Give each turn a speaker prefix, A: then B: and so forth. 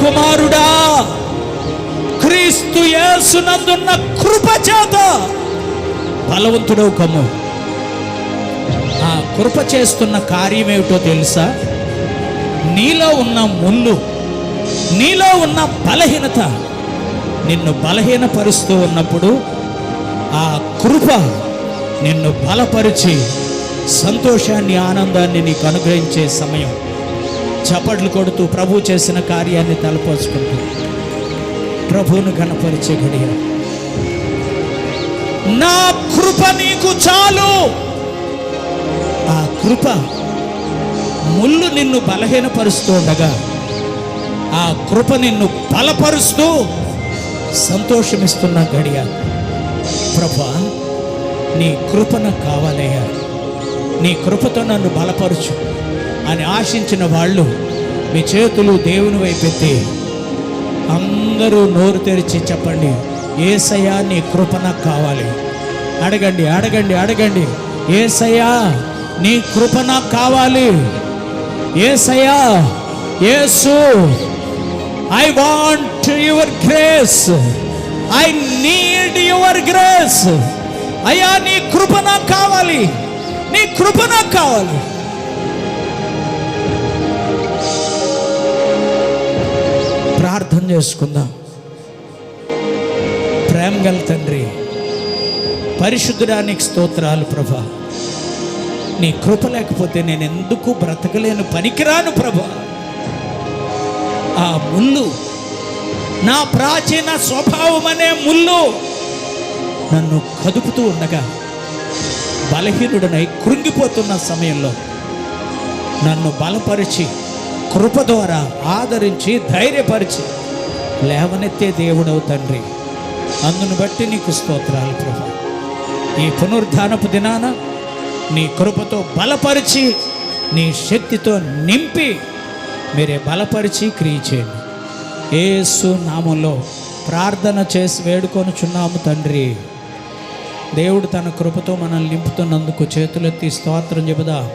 A: కుమారుడా, క్రీస్తు యేసునందున్న కృప చేత బలవంతుడవు కమ్ము. ఆ కృప చేస్తున్న కార్యం ఏమిటో తెలుసా? నీలో ఉన్న ముళ్ళు, నీలో ఉన్న బలహీనత నిన్ను బలహీనపరుస్తూ ఉన్నప్పుడు ఆ కృప నిన్ను బలపరిచి సంతోషాన్ని, ఆనందాన్ని నీకు అనుగ్రహించే సమయం. చప్పట్లు కొడుతూ ప్రభు చేసిన కార్యాన్ని తలపోసుకుంటూ ప్రభువును ఘనపరిచే గడియ. నా కృప నీకు చాలు. ఆ కృప ముళ్ళు నిన్ను బలహీనపరుస్తూ ఉండగా ఆ కృప నిన్ను బలపరుస్తూ సంతోషమిస్తున్న గడియ. ప్రభా, నీ కృప నాకు కావాలయ్యా, నీ కృపతో నన్ను బలపరచు అని ఆశించిన వాళ్ళు మీ చేతులు దేవుని వైపెత్తి అందరూ నోరు తెరిచి చెప్పండి, యేసయ్యా నీ కృప నాకు కావాలి. అడగండి, అడగండి, అడగండి. యేసయ్యా నీ కృప నాకు కావాలి. యేసయ్యా, Yesu, I want your grace, I need your grace. అయ్యా నీ కృప నాకు కావాలి, నీ కృప నాకు కావాలి. ప్రార్థన చేసుకుందాం. ప్రేమగల తండ్రి, పరిశుద్ధుడానికి స్తోత్రాలు ప్రభా. నీ కృప లేకపోతే నేను ఎందుకు బ్రతకలేను, పనికిరాను ప్రభా. ఆ ముళ్ళు, నా ప్రాచీన స్వభావం అనే ముళ్ళు నన్ను కదుపుతూ ఉండగా బలహీనుడనై కృంగిపోతున్న సమయంలో నన్ను బలపరిచి కృప ద్వారా ఆదరించి ధైర్యపరిచి లేవనెత్తే దేవుడవు తండ్రి. అందును బట్టి నీకు స్తోత్రాలు ప్రభా. ఈ పునరుద్ధానపు దినాన నీ కృపతో బలపరిచి నీ శక్తితో నింపి మీరే బలపరిచి క్రియ చేయండి. యేసు నామంలో ప్రార్థన చేసి వేడుకొనుచున్నాము తండ్రి. దేవుడు తన కృపతో మనల్ని నింపుతున్నందుకు చేతులెత్తి స్తోత్రం చెబుదాం.